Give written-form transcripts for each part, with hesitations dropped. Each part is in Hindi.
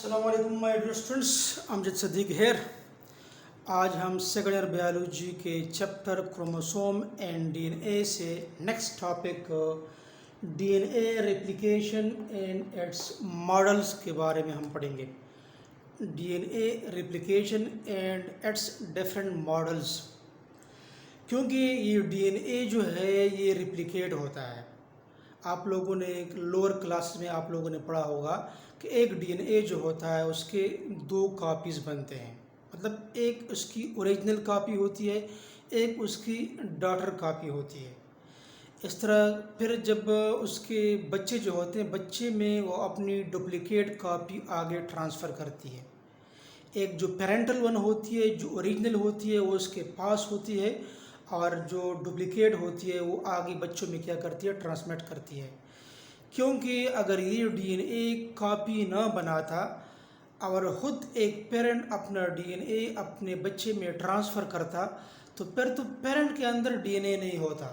अस्सलामुअलैकुम my dear students, Amjad Sadiq here. आज हम सेकेंड ईयर बायोलॉजी के चैप्टर क्रोमोसोम एंड डीएनए से next topic DNA replication and its models के बारे में हम पढ़ेंगे। DNA replication and its different models, क्योंकि ये डीएनए जो है ये रिप्लिकेट होता है। आप लोगों ने एक लोअर क्लास में आप लोगों ने पढ़ा होगा कि एक डीएनए जो होता है उसके दो कापीज़ बनते हैं, मतलब एक उसकी ओरिजिनल कापी होती है, एक उसकी डॉटर कापी होती है। इस तरह फिर जब उसके बच्चे जो होते हैं, बच्चे में वो अपनी डुप्लिकेट कापी आगे ट्रांसफ़र करती है। एक जो पेरेंटल वन होती है, जो ओरिजिनल होती है, वो उसके पास होती है, और जो डुप्लिकेट होती है वो आगे बच्चों में क्या करती है, ट्रांसमिट करती है। क्योंकि अगर ये डीएनए कॉपी ना बनाता और ख़ुद एक पेरेंट अपना डीएनए अपने बच्चे में ट्रांसफ़र करता तो फिर तो पेरेंट के अंदर डीएनए नहीं होता,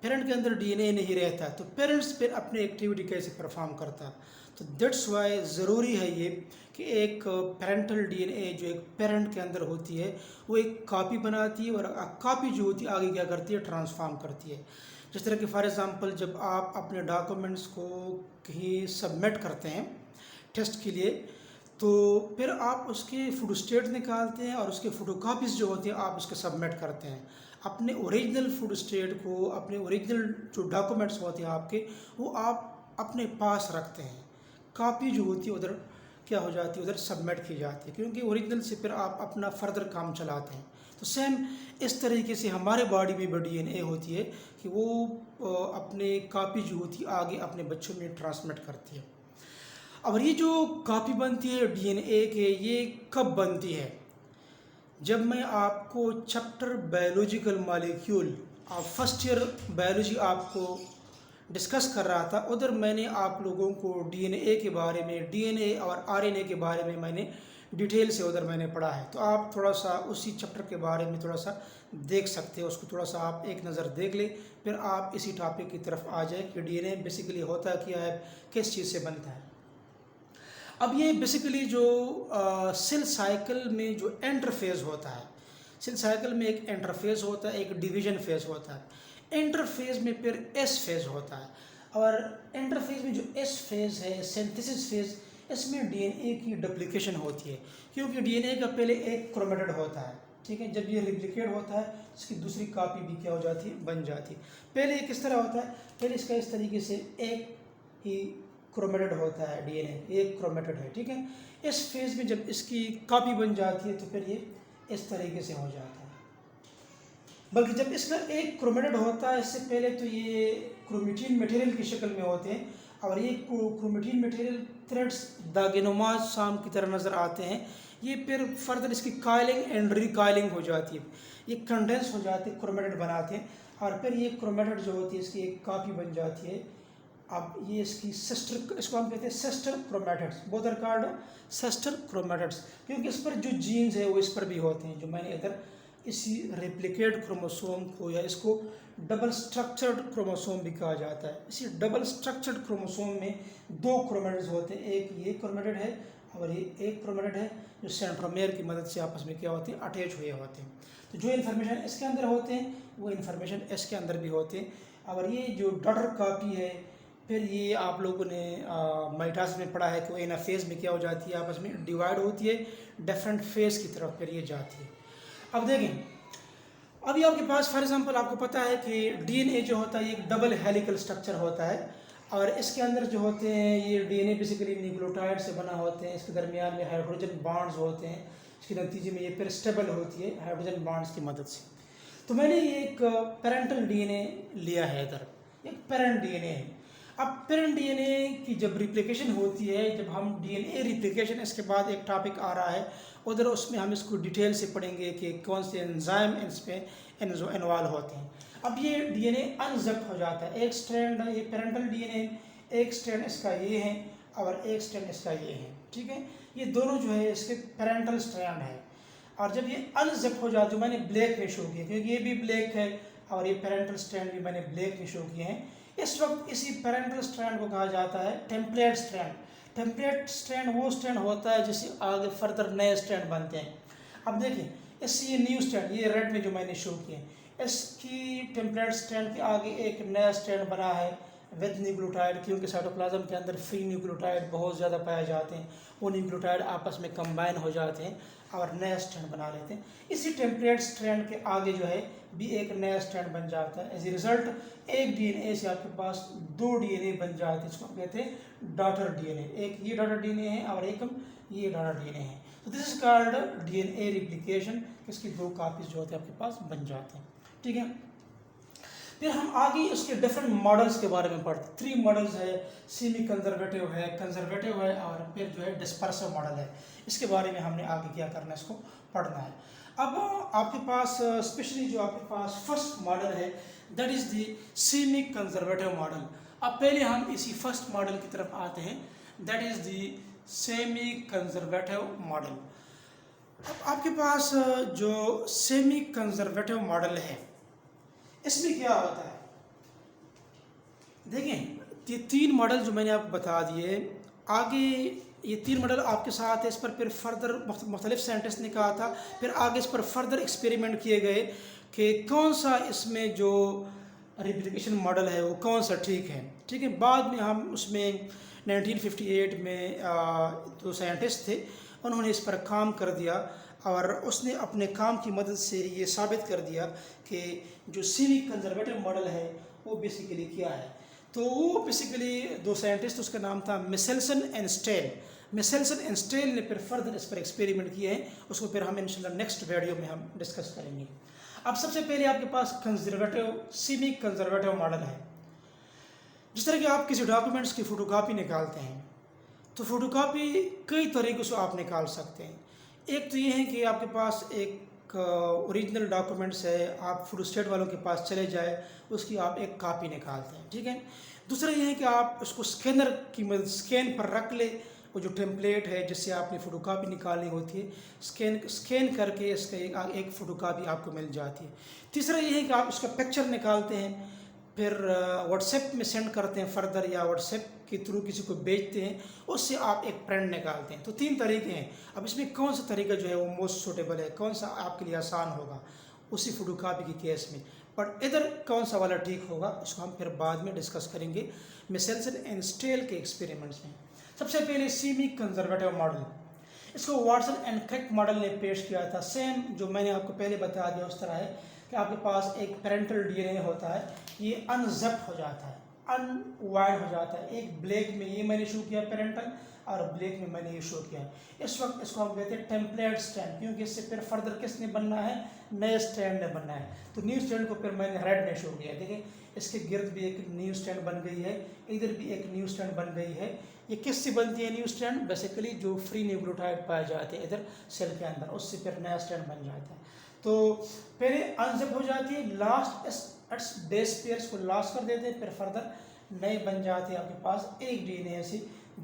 पेरेंट के अंदर डीएनए नहीं रहता, तो पेरेंट्स फिर अपनी एक्टिविटी कैसे परफॉर्म करता। तो दैट्स वाई ज़रूरी है ये कि एक पेरेंटल डीएनए जो एक पेरेंट के अंदर होती है वो एक कॉपी बनाती है, और कॉपी जो होती है आगे क्या करती है, ट्रांसफॉर्म करती है। जिस तरह कि फॉर एग्ज़ाम्पल जब आप अपने डॉक्यूमेंट्स को कहीं सबमिट करते हैं टेस्ट के लिए, तो फिर आप उसके फोटोस्टेट निकालते हैं और उसके फ़ोटोकॉपीज़ जो होती हैं आप उसके सबमिट करते हैं। अपने ओरिजिनल फोटोस्टेट को, अपने ओरिजिनल जो डॉक्यूमेंट्स होते हैं आपके, वो आप अपने पास रखते हैं। कॉपी जो होती है उधर क्या हो जाती है, उधर सबमिट की जाती है, क्योंकि ओरिजिनल से फिर आप अपना फर्दर काम चलाते हैं। तो सेम इस तरीके से हमारे बॉडी में भी डीएनए होती है कि वो अपने कॉपी जो होती है आगे अपने बच्चों में ट्रांसमिट करती है। और ये जो कॉपी बनती है डीएनए के, ये कब बनती है? जब मैं आपको chapter biological molecule first year biology आपको डिस्कस कर रहा था, उधर मैंने आप लोगों को डीएनए के बारे में, डीएनए और आरएनए के बारे में मैंने डिटेल से उधर मैंने पढ़ा है। तो आप थोड़ा सा उसी चैप्टर के बारे में थोड़ा सा देख सकते हो, उसको थोड़ा सा आप एक नज़र देख ले, फिर आप इसी टॉपिक की तरफ आ जाए कि डीएनए बेसिकली होता क्या है, किस चीज़ से बनता है। अब ये बेसिकली जो सेल साइकिल में जो इंटरफेज होता है, सेल साइकिल में एक इंटरफेज होता है, एक डिवीजन फेज होता है। इंटरफेज में फिर एस फेज होता है, और इंटरफेज में जो एस फेज है, सिंथेसिस फेज, इसमें डीएनए की डुप्लीकेशन होती है, क्योंकि डीएनए का पहले एक क्रोमेटिड होता है, ठीक है। जब ये रिप्लिकेट होता है इसकी दूसरी कॉपी भी क्या हो जाती है, बन जाती है। पहले ये किस तरह होता है, पहले इसका इस तरीके से एक ही क्रोमेटिड होता है, डीएनए एक क्रोमेटिड है, ठीक है। इस फेज में जब इसकी कॉपी बन जाती है तो फिर ये इस तरीके से हो जाता है। बल्कि जब इसका एक क्रोमेटिड होता है, इससे पहले तो ये क्रोमेटिन मटेरियल की शक्ल में होते हैं, और ये क्रोमेटिन मटेरियल थ्रेड्स दागिनुमा शाम की तरह नज़र आते हैं। ये फिर फर्दर इसकी कॉइलिंग एंड रिकॉइलिंग हो जाती है, ये कंडेंस हो जाते हैं, क्रोमेटिड बनाते हैं, और फिर ये क्रोमेटिड जो होती है इसकी एक कॉपी बन जाती है। अब ये इसकी सिस्टर, इसको हम कहते हैं sister chromatids, both are called sister chromatids, क्योंकि इस पर जो जीन्स है वो इस पर भी होते हैं, जो मैंने इधर इसी रेप्लिकेट क्रोमोसोम को, या इसको डबल स्ट्रक्चर्ड क्रोमोसोम भी कहा जाता है। इसी डबल स्ट्रक्चर्ड क्रोमोसोम में दो क्रोमेटिड्स होते हैं, एक ये क्रोमेटिड है और ये एक क्रोमेटिड है, जो सेंट्रोमेयर की मदद से आपस में क्या होते हैं, अटैच हुए होते हैं। तो जो इन्फॉर्मेशन इसके अंदर होते हैं वो इन्फॉर्मेशन इसके अंदर भी होते हैं। और ये जो डॉटर कॉपी है, फिर ये आप लोगों ने माइटोसिस में पढ़ा है कि वो एनाफेज में क्या हो जाती है, आपस में डिवाइड होती है, डिफरेंट फेज की तरफ फिर ये जाती है। अब देखें, अभी आपके पास फॉर एग्जांपल आपको पता है कि डीएनए जो होता है ये एक डबल हेलिकल स्ट्रक्चर होता है, और इसके अंदर जो होते हैं ये डीएनए बेसिकली न्यूक्लियोटाइड से बना होते हैं, इसके दरमियान में हाइड्रोजन बॉन्ड्स होते हैं, इसके नतीजे में ये फिर स्टेबल होती है हाइड्रोजन बॉन्ड्स की मदद से। तो मैंने ये एक पेरेंटल डीएनए लिया है, इधर एक पेरेंट डीएनए है। अब पेरेंट डीएनए की जब रिप्लिकेशन होती है, जब हम डीएनए रिप्लिकेशन, इसके बाद एक टॉपिक आ रहा है उधर, उसमें हम इसको डिटेल से पढ़ेंगे कि कौन से एंजाइम इसमें इन्वॉल्व होते हैं। अब ये डीएनए अनजिप्ड हो जाता है, एक स्ट्रैंड ये पेरेंटल डीएनए, एक स्ट्रैंड इसका ये है और एक स्ट्रैंड इसका ये है, ठीक है। ये दोनों जो है इसके पेरेंटल स्ट्रैंड है, और जब ये अनजिप्ड हो जाता है, मैंने ब्लैक में शो किया क्योंकि ये भी ब्लैक है और ये पेरेंटल स्ट्रैंड भी मैंने ब्लैक में शो किए हैं। इस वक्त इसी पेरेंटल स्ट्रैंड को कहा जाता है टेम्पलेट स्ट्रैंड। टेम्पलेट स्ट्रैंड वो स्ट्रैंड होता है जिससे आगे फर्दर नए स्ट्रैंड बनते हैं। अब देखिए इससे ये न्यू स्ट्रैंड, ये रेड में जो मैंने शो किए, इसकी टेम्पलेट स्ट्रैंड के आगे एक नया स्ट्रैंड बना है विद न्यूक्लियोटाइड, क्योंकि साइटोप्लाज्म के अंदर फ्री न्यूक्लियोटाइड बहुत ज़्यादा पाए जाते हैं। वो न्यूक्लियोटाइड आपस में कंबाइन हो जाते हैं और नया स्ट्रैंड बना लेते हैं। इसी टेम्पलेट स्ट्रैंड के आगे जो है भी एक नया स्ट्रैंड बन जाता है। एज ए रिजल्ट एक डीएनए से आपके पास 2 डीएनए बन जाते हैं, इसको हम कहते हैं डॉटर डीएनए। एक ये डॉटर डीएनए है और एक ये डॉटर डीएनए है। तो this is called DNA replication, इसकी 2 कापीज जो होते हैं आपके पास बन जाते हैं। ठीक है, फिर हम आगे उसके डिफरेंट मॉडल्स के बारे में पढ़ते हैं। 3 मॉडल्स है, सेमी कंजर्वेटिव है, कंजर्वेटिव है और फिर जो है डिस्पर्सिव मॉडल है। इसके बारे में हमने आगे क्या करना है, इसको पढ़ना है। अब आपके पास स्पेशली जो आपके पास फर्स्ट मॉडल है that is the semi conservative model. अब पहले हम इसी फर्स्ट मॉडल की तरफ आते हैं, that is the semi conservative model. अब आपके पास जो सेमी कंजर्वेटिव मॉडल है इसमें क्या होता है, देखें ये 3 मॉडल जो मैंने आपको बता दिए, आगे ये 3 मॉडल आपके साथ है। इस पर फिर फर्दर मुख्तलिफ साइंटिस्ट ने कहा था, फिर आगे इस पर फर्दर एक्सपेरिमेंट किए गए कि कौन सा इसमें जो रिप्लिकेशन मॉडल है वो कौन सा ठीक है। ठीक है, बाद में हम उसमें 1958 में 2 साइंटिस्ट थे, उन्होंने इस पर काम कर दिया और उसने अपने काम की मदद से ये साबित कर दिया कि जो सेमी कंजर्वेटिव मॉडल है वो बेसिकली क्या है। तो वो बेसिकली 2 साइंटिस्ट, उसका नाम था मिसेल्सन एंड स्टेल। मिसेल्सन एंड स्टेल ने फिर फर्दर इस पर एक्सपेरिमेंट किए हैं, उसको फिर हम इंशाल्लाह नेक्स्ट वीडियो में हम डिस्कस करेंगे। अब सबसे पहले आपके पास कंजर्वेटिव सेमी कंजर्वेटिव मॉडल है। जिस तरह कि आप किसी डॉक्यूमेंट्स की फ़ोटोकॉपी निकालते हैं तो फ़ोटोकॉपी कई तरीक़ों से आप निकाल सकते हैं। एक तो ये है कि आपके पास एक ओरिजिनल डॉक्यूमेंट्स है, आप फोटोस्टेट वालों के पास चले जाए, उसकी आप एक कॉपी निकालते हैं। ठीक है, दूसरा ये है कि आप उसको स्कैनर की मदद स्कैन पर रख ले, वो जो टेम्पलेट है जिससे आपने फ़ोटोकॉपी निकालनी होती है, स्कैन करके इसका एक फ़ोटोकॉपी आपको मिल जाती है। तीसरा ये है कि आप उसका पिक्चर निकालते हैं, फिर व्हाट्सएप में सेंड करते हैं फर्दर, या व्हाट्सएप के थ्रू किसी को भेजते हैं, उससे आप एक प्रिंट निकालते हैं। तो 3 तरीके हैं। अब इसमें कौन सा तरीका जो है वो मोस्ट सूटेबल है, कौन सा आपके लिए आसान होगा उसी फोटोकॉपी की केस में, बट इधर कौन सा वाला ठीक होगा इसको हम फिर बाद में डिस्कस करेंगे मिसेल्सन एंड स्टेल के एक्सपेरिमेंट्स में। सबसे पहले सेमी कंजर्वेटिव मॉडल, इसको वाटसन एंड क्रिक मॉडल ने पेश किया था। सेम जो मैंने आपको पहले बता दिया उस तरह है कि आपके पास एक पेरेंटल डीएनए होता है, ये अनजिप हो जाता है, अनवाइड हो जाता है। एक ब्लैक में ये मैंने शो किया पेरेंटल और ब्लैक में मैंने ये शो किया। इस वक्त इसको हम कहते हैं टेम्पलेट स्ट्रैंड, क्योंकि इससे फिर फर्दर किसने बनना है, नए स्ट्रैंड ने बनना है। तो न्यू स्ट्रैंड को फिर मैंने रेड में शो किया। देखिए इसके गिर्द भी एक न्यू स्ट्रैंड बन गई है, इधर भी एक न्यू स्ट्रैंड बन गई है। ये किससे बनती है न्यू स्ट्रैंड, बेसिकली जो फ्री न्यूक्लियोटाइड पाए जाते हैं इधर सेल के अंदर, उससे फिर नया स्ट्रैंड बन जाता है। तो पहले अनजिप हो जाती है, लास्ट बेस पेयर्स को लॉस कर देते हैं, फिर फर्दर नए बन जाते हैं। आपके पास एक डीएनए से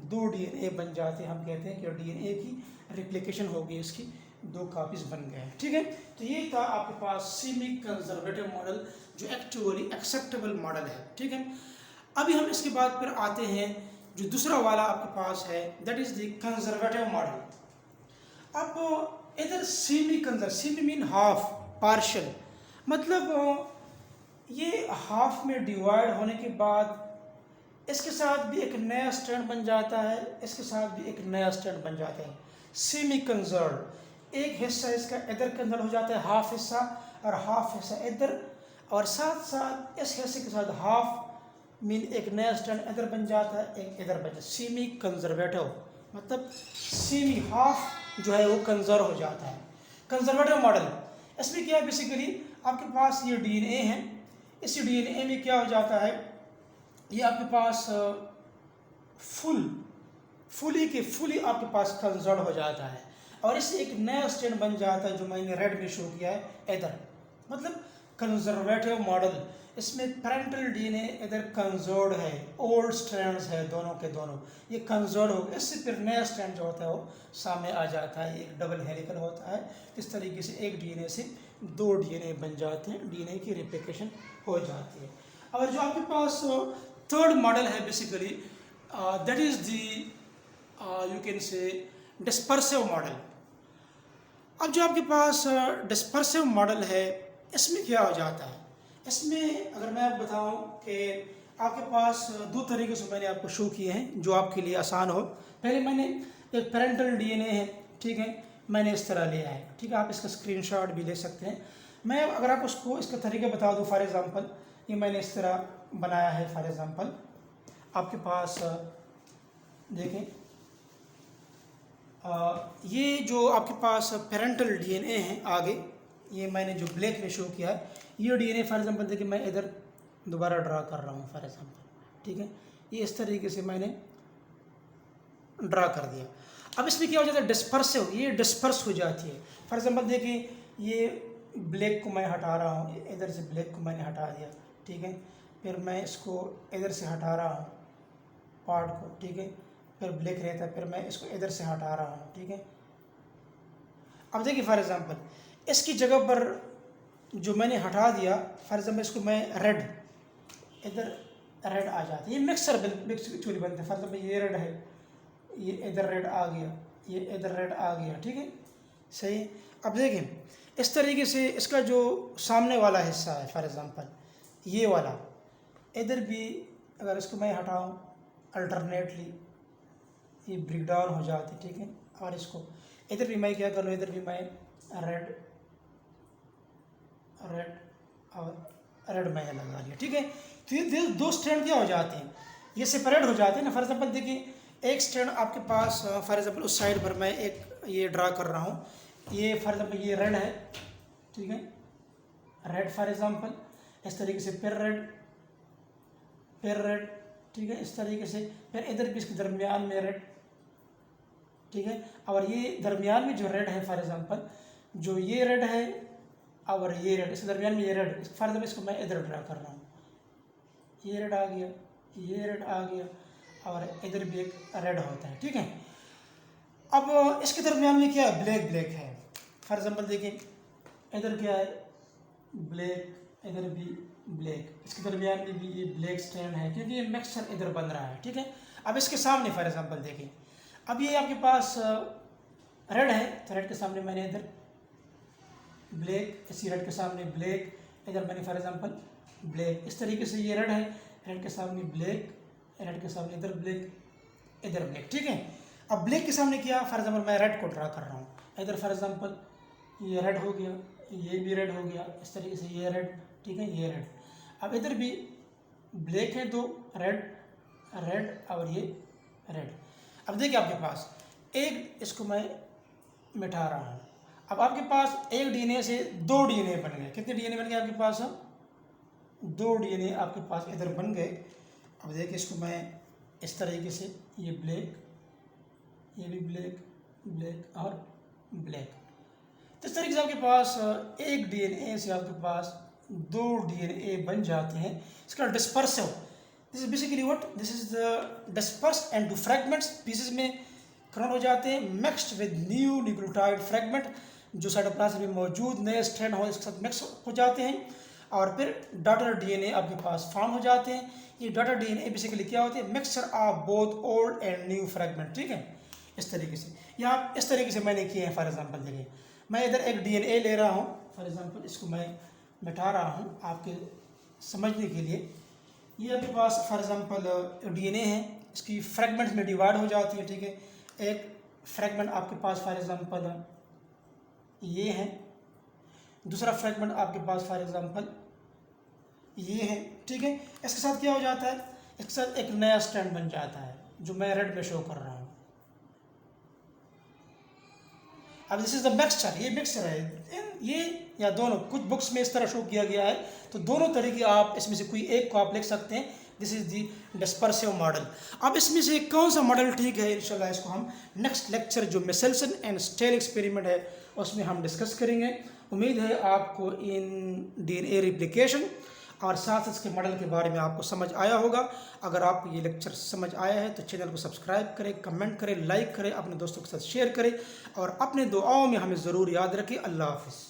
2 डीएनए बन जाते हैं। हम कहते हैं कि डीएनए की रिप्लिकेशन होगी, इसकी 2 कापीज बन गए हैं। ठीक है, तो ये था आपके पास सेमी कंजर्वेटिव मॉडल जो एक्चुअली एक्सेप्टेबल मॉडल है। ठीक है, अभी हम इसके बाद फिर आते हैं जो दूसरा वाला आपके पास है, that is the conservative model. अब इधर सेमी मीन हाफ, पार्शियल, मतलब ये हाफ में डिवाइड होने के बाद इसके साथ भी एक नया स्ट्रैंड बन जाता है, इसके साथ भी एक नया स्ट्रैंड बन जाता है। सेमी कंजर्व, एक हिस्सा इसका इधर कंजर्व हो जाता है, हाफ हिस्सा, और हाफ हिस्सा इधर, और साथ साथ इस हिस्से के साथ हाफ मीन एक नया स्ट्रैंड इधर बन जाता है, एक इधर बन जाता है। सेमी कंजर्वेटिव मतलब सेमी हाफ जो है वो कंजर्व हो जाता है। कंजर्वेटिव मॉडल, इसमें क्या है, बेसिकली आपके पास ये डीएनए है, इस डीएनए में क्या हो जाता है, ये आपके पास फुली आपके पास कंजर्व हो जाता है, और इससे एक नया स्ट्रैंड बन जाता है जो मैंने रेड में शो किया है इधर, मतलब कंजर्वेटिव मॉडल। इसमें पेरेंटल डीएनए इधर कंजर्व्ड है, ओल्ड स्ट्रैंड्स है दोनों के दोनों, ये कंजर्व हो गए। इससे फिर नया स्ट्रैंड जो होता है वो सामने आ जाता है, एक डबल हेलिकल होता है। इस तरीके से एक डीएनए से 2 डीएनए बन जाते हैं, डीएनए की रिप्लिकेशन हो जाती है। और जो आपके पास थर्ड मॉडल है basically that is the you can say dispersive model. अब जो आपके पास डिस्पर्सिव मॉडल है, इसमें क्या हो जाता है? इसमें अगर मैं आपको बताऊं कि आपके पास दो तरीके से मैंने आपको शो किए हैं जो आपके लिए आसान हो। पहले मैंने एक पेरेंटल डीएनए है, ठीक है, मैंने इस तरह लिया है, ठीक है, आप इसका स्क्रीनशॉट भी ले सकते हैं। मैं अगर आप उसको इसका तरीका बता दूं, फॉर एग्जांपल ये मैंने इस तरह बनाया है। फॉर एग्जांपल आपके पास देखें, ये जो आपके पास पेरेंटल डीएनए है आगे, ये मैंने जो ब्लैक में शो किया है, ये डीएनए फॉर एग्जांपल देखिए मैं इधर दोबारा ड्रा कर रहा हूँ फॉर एग्जांपल, ठीक है, ये इस तरीके से मैंने ड्रा कर दिया। अब इसमें क्या हो जाता है? डिस्पर्सिव, ये डिस्पर्स हो जाती है। फॉर एग्जांपल देखिए ये ब्लैक को मैं हटा रहा हूँ, इधर से ब्लैक को मैंने हटा दिया, ठीक है, फिर मैं इसको इधर से हटा रहा हूँ पार्ट को, ठीक है, फिर ब्लैक रहता है, फिर मैं इसको इधर से हटा रहा हूँ, ठीक है। अब देखिए फॉर एग्जांपल इसकी जगह पर जो मैंने हटा दिया, फॉर एग्जांपल इसको मैं रेड, इधर रेड आ जाता है, ये मिक्सर एक्चुअली बनते हैं। फॉर एग्जांपल ये रेड है, ये इधर रेड आ गया, ये इधर रेड आ गया, ठीक है, सही। अब देखें इस तरीके से इसका जो सामने वाला हिस्सा है, फॉर एग्जांपल ये वाला, इधर भी अगर इसको मैं हटाऊं अल्टरनेटली ये ब्रेक डाउन हो जाती, ठीक है। और इसको इधर भी मैं क्या कर लूँ, इधर भी मैं रेड और रेड मैंने लगा लिया, ठीक है। तो ये दो स्ट्रैंड क्या हो जाते हैं, ये सेपरेट हो जाते हैं ना। फॉर एग्जांपल देखिए एक स्ट्रैंड आपके पास फॉर एग्जांपल उस साइड पर मैं एक ये ड्रा कर रहा हूँ, ये फॉर एग्जांपल ये रेड है, ठीक है, रेड फॉर एग्जांपल इस तरीके से, फिर रेड, ठीक है, इस तरीके से, फिर इधर भी इसके दरमियान में रेड, ठीक है। और ये दरमियान में जो रेड है, फॉर एग्जांपल जो ये रेड है और ये रेड, इसके दरमियान में ये रेड, फॉर एग्जांपल इसको मैं इधर ड्रा कर रहा हूँ, ये रेड आ गया, ये रेड आ गया, और इधर भी एक रेड होता है, ठीक है। अब इसके दरमियान में क्या है? ब्लैक है। फॉर एग्जांपल देखिए इधर क्या है? ब्लैक, इधर भी ब्लैक, इसके दरमियान में भी ये ब्लैक स्ट्रैंड है क्योंकि ये मिक्सचर इधर बन रहा है, ठीक है। अब इसके सामने फॉर एग्जांपल देखिए, अब ये आपके पास रेड है, तो रेड के सामने मैंने इधर ब्लैक, इसी रेड के सामने ब्लैक, इधर मैंने फॉर एग्जांपल ब्लैक, इस तरीके से ये रेड है, रेड के सामने ब्लैक, रेड के सामने इधर ब्लैक, इधर ब्लैक, ठीक है। अब ब्लैक के सामने क्या, फॉर एग्जांपल मैं रेड को ड्रा कर रहा हूँ, इधर फॉर एग्जांपल ये रेड हो गया, ये भी रेड हो गया, इस तरीके से ये रेड, ठीक है, ये रेड। अब इधर भी ब्लैक है, दो रेड और ये रेड। अब देखिए आपके पास एक, इसको मैं मिटा रहा हूँ, अब आपके पास एक डीएनए से दो डीएनए बन गए। कितने डीएनए बन गए आपके पास? दो डीएनए आपके पास इधर बन गए। अब देखिए इसको मैं इस तरीके से, ये ब्लैक, ये भी ब्लैक और ब्लैक, तो इस तरीके से आपके पास एक डीएनए से आपके पास दो डीएनए बन जाते हैं। इसका dispersive, this is basically what, this is the disperse and to fragments, pieces में कन्वर्ट हो जाते हैं, mixed with new nucleotide fragment, जो साइटोप्लाज्म में मौजूद नए स्ट्रैंड हो इसके साथ मिक्स हो जाते हैं, और फिर डॉटर डीएनए आपके पास फॉर्म हो जाते हैं। ये डॉटर डीएनए बेसिकली क्या होते हैं? Mixture of both old and new fragment, ठीक है, इस तरीके से। यहाँ इस तरीके से मैंने किए हैं। फॉर एग्जांपल देखिए मैं इधर एक डीएनए ले रहा हूँ, फॉर एग्जांपल इसको मैं मिटा रहा हूँ आपके समझने के लिए। ये आपके पास फॉर एग्जांपल डीएनए है, इसकी फ्रैगमेंट्स में डिवाइड हो जाती है, ठीक है। एक फ्रैगमेंट आपके पास फॉर एग्जांपल ये है, दूसरा फ्रैगमेंट आपके पास फॉर एग्जांपल ये है, ठीक है। इसके साथ क्या हो जाता है? इसके साथ एक नया स्ट्रैंड बन जाता है जो मैं रेड में शो कर रहा हूँ। अब दिस इज द मिक्सचर, ये मिक्सचर है, ये या दोनों, कुछ बुक्स में इस तरह शो किया गया है, तो दोनों तरीके आप इसमें से कोई एक को आप लिख सकते हैं। This is the dispersive model. अब इसमें से कौन सा मॉडल ठीक है, इंशाल्लाह इसको हम नेक्स्ट लेक्चर जो मिसेल्सन एंड स्टेल एक्सपेरिमेंट है उसमें हम डिस्कस करेंगे। उम्मीद है आपको इन डीएनए रिप्लिकेशन और साथ इसके मॉडल के बारे में आपको समझ आया होगा। अगर आपको ये लेक्चर समझ आया है तो चैनल को सब्सक्राइब करें, कमेंट करें, लाइक करें, अपने दोस्तों के साथ शेयर करें और अपने दुआओं में हमें ज़रूर याद रखें। अल्लाह हाफ़िज़।